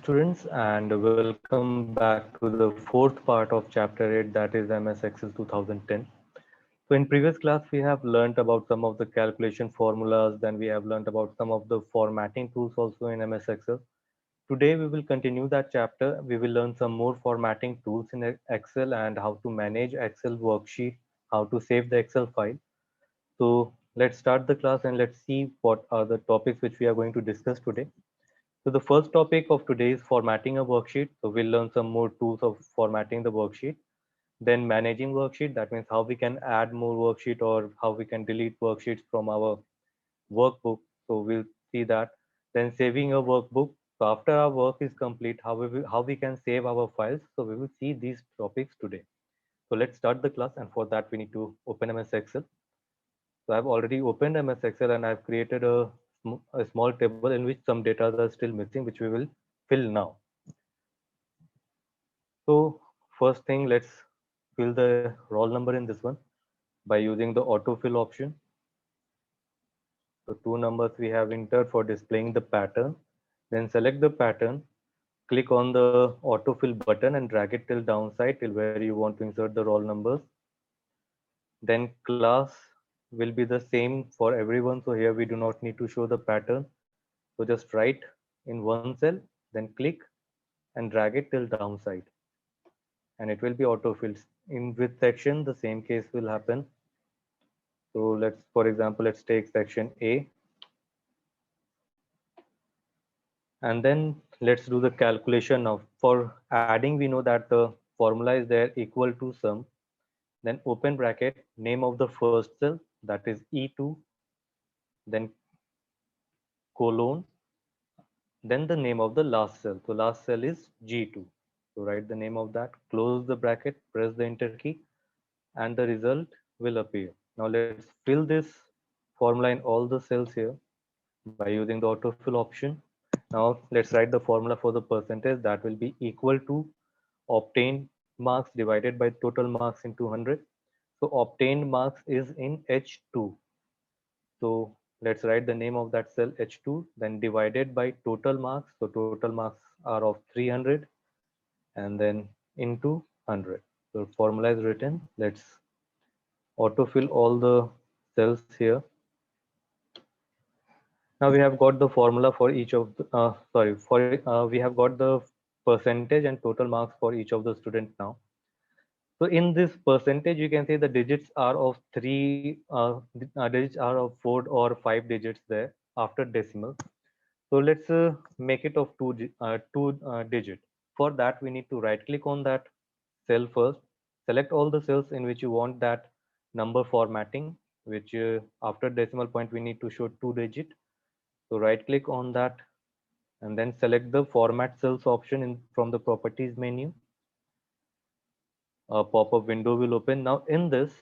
Hello students and welcome back to the fourth part of chapter 8, that is MS Excel 2010. So in previous class we have learned about some of the calculation formulas, then we have learned about some of the formatting tools also in MS Excel. Today we will continue that chapter. We will learn some more formatting tools in Excel and how to manage Excel worksheet, how to save the Excel file. So let's start the class and let's see what are the topics which we are going to discuss today. So the first topic of today is formatting a worksheet. So we'll learn some more tools of formatting the worksheet. Then managing worksheet, that means how we can add more worksheet or how we can delete worksheets from our workbook. So we'll see that. Then saving a workbook. So after our work is complete, how we can save our files. So we will see these topics today. So let's start the class, and for that we need to open MS Excel. So I've already opened MS Excel and I've created a small table in which some data are still missing, which we will fill now. So first thing, let's fill the roll number in this one by using the autofill option. So two numbers we have entered for displaying the pattern. Then select the pattern, click on the autofill button and drag it till downside till where you want to insert the roll numbers. Then class will be the same for everyone. So here we do not need to show the pattern. So just write in one cell, then click and drag it till downside, and it will be autofilled. In with section, the same case will happen. So for example, let's take section A, and then let's do the calculation now. For adding, we know that the formula is there equal to sum, then open bracket, name of the first cell, that is E2, then colon, then the name of the last cell. So last cell is G2. So write the name of that, close the bracket, press the enter key, and the result will appear. Now let's fill this formula in all the cells here by using the autofill option. Now let's write the formula for the percentage, that will be equal to obtained marks divided by total marks into 100. So obtained marks is in H2. So let's write the name of that cell H2, then divided by total marks. So total marks are of 300 and then into 100. So formula is written. Let's autofill all the cells here. Now we have got the formula for each of the, we have got the percentage and total marks for each of the students now. So in this percentage, you can see the digits are of digits are of 4 or 5 digits there after decimal. So let's make it of two digit. For that, we need to right click on that cell first, select all the cells in which you want that number formatting, which after decimal point, we need to show 2 digit. So right click on that and then select the format cells option from the properties menu. A pop-up window will open. Now in this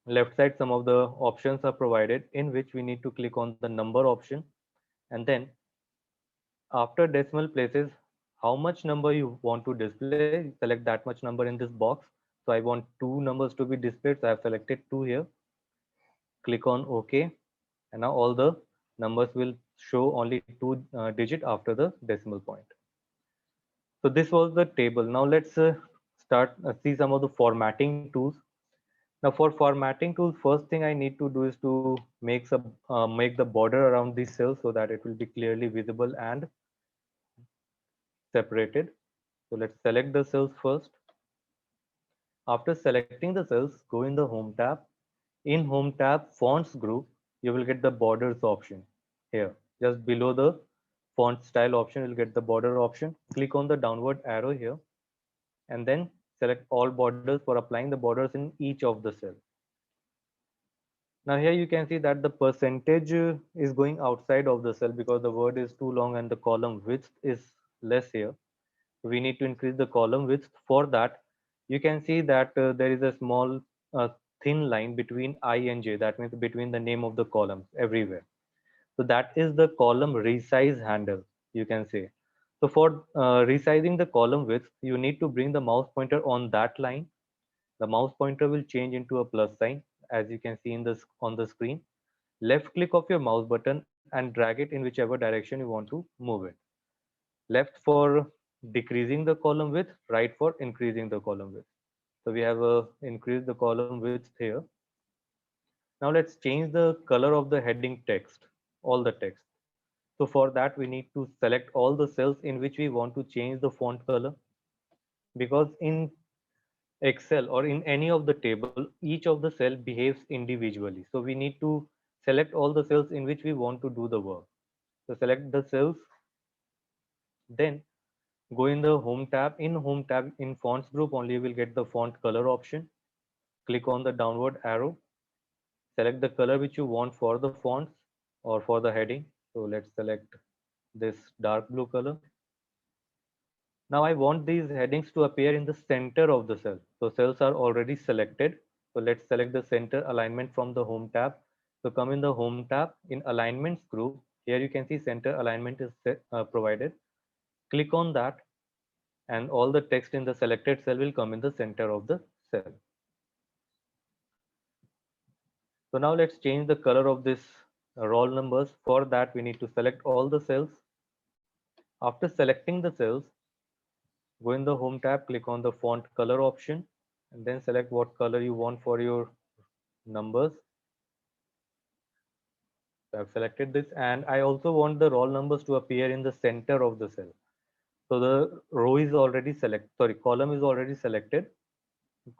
left side, some of the options are provided in which we need to click on the number option, and then after decimal places, how much number you want to display, select that much number in this box. So I want two numbers to be displayed, so I have selected 2 here. Click on OK, and now all the numbers will show only 2 digit after the decimal point. So this was the table. Now let's start see some of the formatting tools. Now for formatting tools, first thing I need to do is to make the border around these cells so that it will be clearly visible and separated. So let's select the cells first. After selecting the cells, go in the Home tab. In Home tab, Fonts group, you will get the borders option here. Just below the font style option, you'll get the border option. Click on the downward arrow here and then select all borders for applying the borders in each of the cells. Now here you can see that the percentage is going outside of the cell because the word is too long and the column width is less here. We need to increase the column width. For that, you can see that there is a small thin line between I and J. That means between the name of the columns everywhere. So that is the column resize handle, you can say. So for resizing the column width, you need to bring the mouse pointer on that line. The mouse pointer will change into a plus sign, as you can see in this on the screen. Left click of your mouse button and drag it in whichever direction you want to move it. left for decreasing the column width, right for increasing the column width. So we have increased the column width here. Now let's change the color of the heading text, all the text. So for that, we need to select all the cells in which we want to change the font color, because in Excel or in any of the table, each of the cell behaves individually. So we need to select all the cells in which we want to do the work. So select the cells, then go in the home tab. In home tab, in fonts group only, you will get the font color option. Click on the downward arrow, select the color which you want for the fonts or for the heading. So let's select this dark blue color. Now I want these headings to appear in the center of the cell. So cells are already selected. So let's select the center alignment from the home tab. So come in the home tab, in alignments group. Here you can see center alignment is provided. Click on that and all the text in the selected cell will come in the center of the cell. So now let's change the color of this roll numbers. For that, we need to select all the cells. After selecting the cells, go in the home tab, click on the font color option, and then select what color you want for your numbers. So I've selected this, and I also want the roll numbers to appear in the center of the cell. So the row is already column is already selected.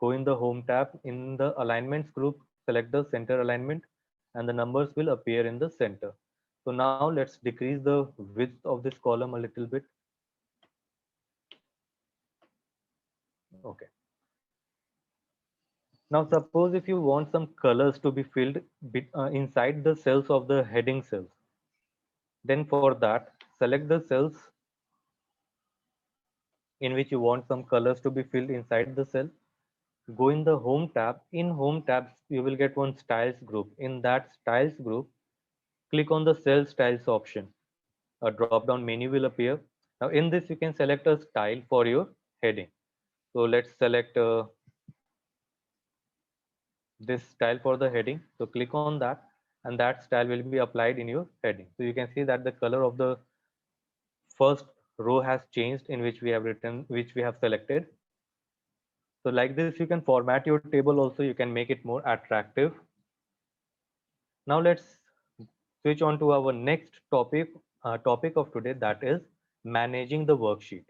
Go in the home tab, in the alignments group, select the center alignment, and the numbers will appear in the center. So now let's decrease the width of this column a little bit. Okay. Now suppose if you want some colors to be filled inside the cells of the heading cells, then for that, select the cells in which you want some colors to be filled inside the cell. Go in the home tab. In home tab, you will get one styles group. In that styles group, click on the cell styles option. A drop down menu will appear. Now in this, you can select a style for your heading. So let's select this style for the heading. So click on that, and that style will be applied in your heading. So you can see that the color of the first row has changed in which we have written, which we have selected. So like this, you can format your table also. You can make it more attractive. Now let's switch on to our next topic of today, that is managing the worksheet.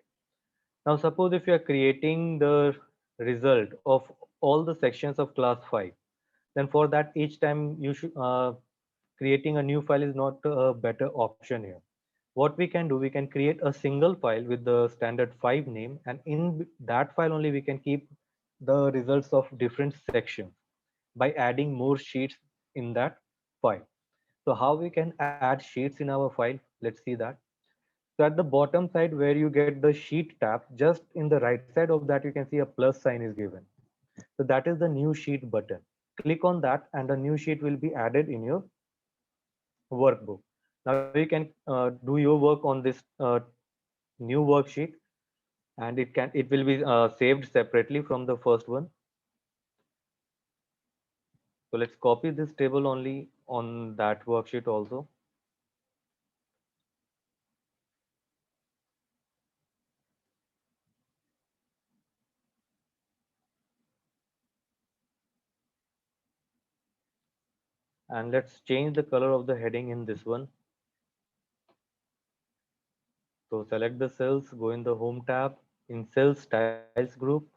Now suppose if you are creating the result of all the sections of class 5, then for that each time you should creating a new file is not a better option here. What we can do, we can create a single file with the standard 5 name, and in that file only we can keep the results of different sections by adding more sheets in that file. So how we can add sheets in our file? Let's see that. So at the bottom side where you get the sheet tab, just in the right side of that, you can see a plus sign is given. So that is the new sheet button. Click on that and a new sheet will be added in your workbook. Now you can do your work on this new worksheet, and it will be saved separately from the first one. So let's copy this table only on that worksheet also. And let's change the color of the heading in this one. So select the cells, go in the home tab, in cell styles group,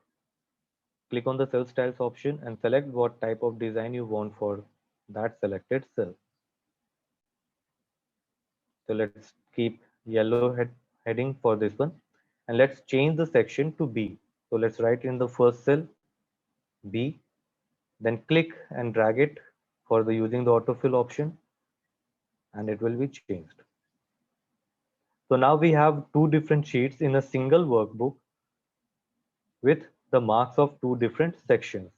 click on the cell styles option and select what type of design you want for that selected cell. So let's keep yellow heading for this one, and let's change the section to B. So let's write in the first cell B, then click and drag it for the using the autofill option, and it will be changed. So now we have two different sheets in a single workbook with the marks of two different sections.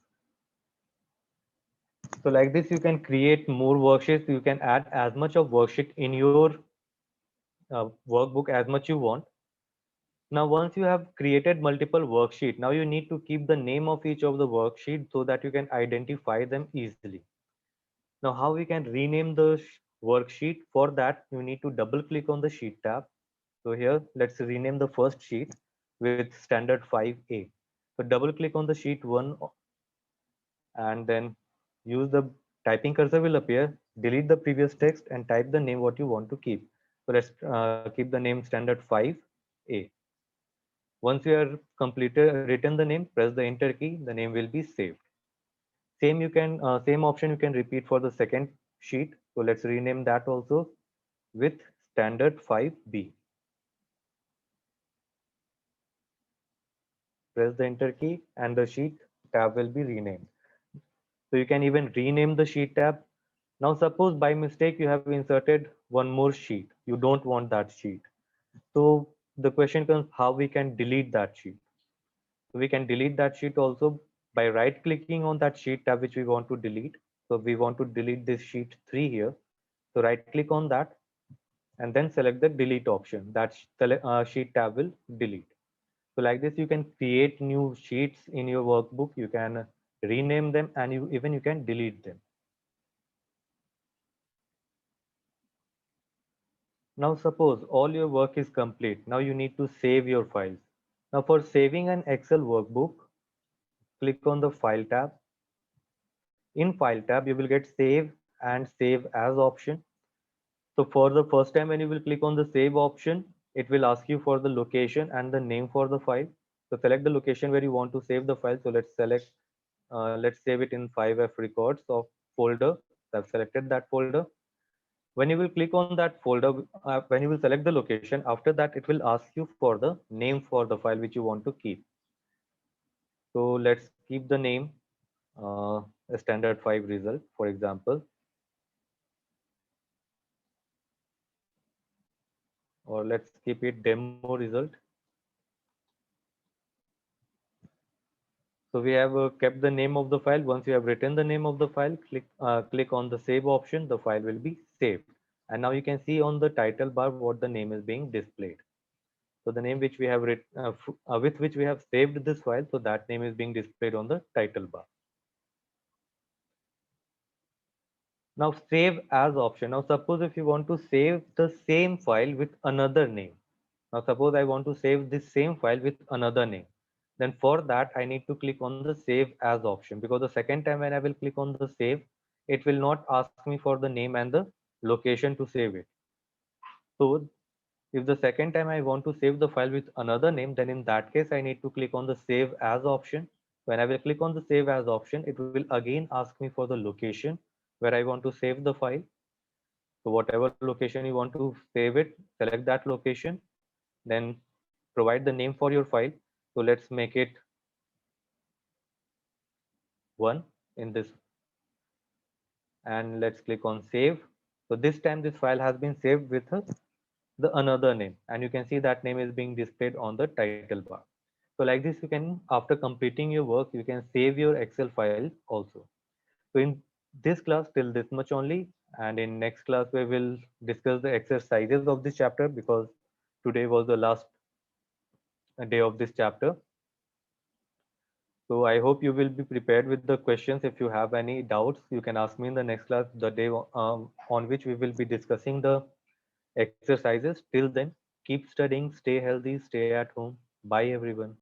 So like this, you can create more worksheets. You can add as much of worksheet in your workbook as much you want. Now, once you have created multiple worksheet, now you need to keep the name of each of the worksheet so that you can identify them easily. Now, how we can rename the worksheet? For that, you need to double click on the sheet tab. So here, let's rename the first sheet with standard 5A. So double click on the sheet 1 and then use the typing cursor will appear, delete the previous text and type the name what you want to keep. So let's keep the name standard 5A. Once you are completed, written the name, press the enter key, the name will be saved. Same option you can repeat for the second sheet. So let's rename that also with standard 5B. Press the enter key and the sheet tab will be renamed. So you can even rename the sheet tab. Now suppose by mistake you have inserted one more sheet. You don't want that sheet. So the question comes how we can delete that sheet. So we can delete that sheet also by right clicking on that sheet tab which we want to delete. So we want to delete this sheet 3 here. So right click on that and then select the delete option. That sheet tab will delete. So like this, you can create new sheets in your workbook. You can rename them and you can delete them. Now suppose all your work is complete. Now you need to save your files. Now for saving an Excel workbook, click on the File tab. In File tab, you will get Save and Save As option. So for the first time when you will click on the Save option, it will ask you for the location and the name for the file. So select the location where you want to save the file. So let's save it in 5F records of folder. So I've selected that folder. When you will click on that folder, when you will select the location, after that it will ask you for the name for the file which you want to keep. So let's keep the name a standard 5 result, for example, or let's keep it demo result. So we have kept the name of the file. Once you have written the name of the file, click on the save option. The file will be saved. And now you can see on the title bar what the name is being displayed. So the name which we have with which we have saved this file, so that name is being displayed on the title bar. Now save as option. Now suppose if you want to save the same file with another name. Now suppose I want to save this same file with another name. Then for that I need to click on the save as option, because the second time when I will click on the save, it will not ask me for the name and the location to save it. So if the second time I want to save the file with another name, then in that case, I need to click on the save as option. When I will click on the save as option, it will again ask me for the location where I want to save the file. So whatever location you want to save it, select that location, then provide the name for your file. So let's make it one in this, and let's click on save. So this time this file has been saved with the another name, and you can see that name is being displayed on the title bar. So like this, you can, after completing your work, you can save your Excel file also. So in this class, till this much only, and in next class, we will discuss the exercises of this chapter, because today was the last day of this chapter. So I hope you will be prepared with the questions. If you have any doubts, you can ask me in the next class, the day on which we will be discussing the exercises. Till then, keep studying, stay healthy, stay at home. Bye everyone.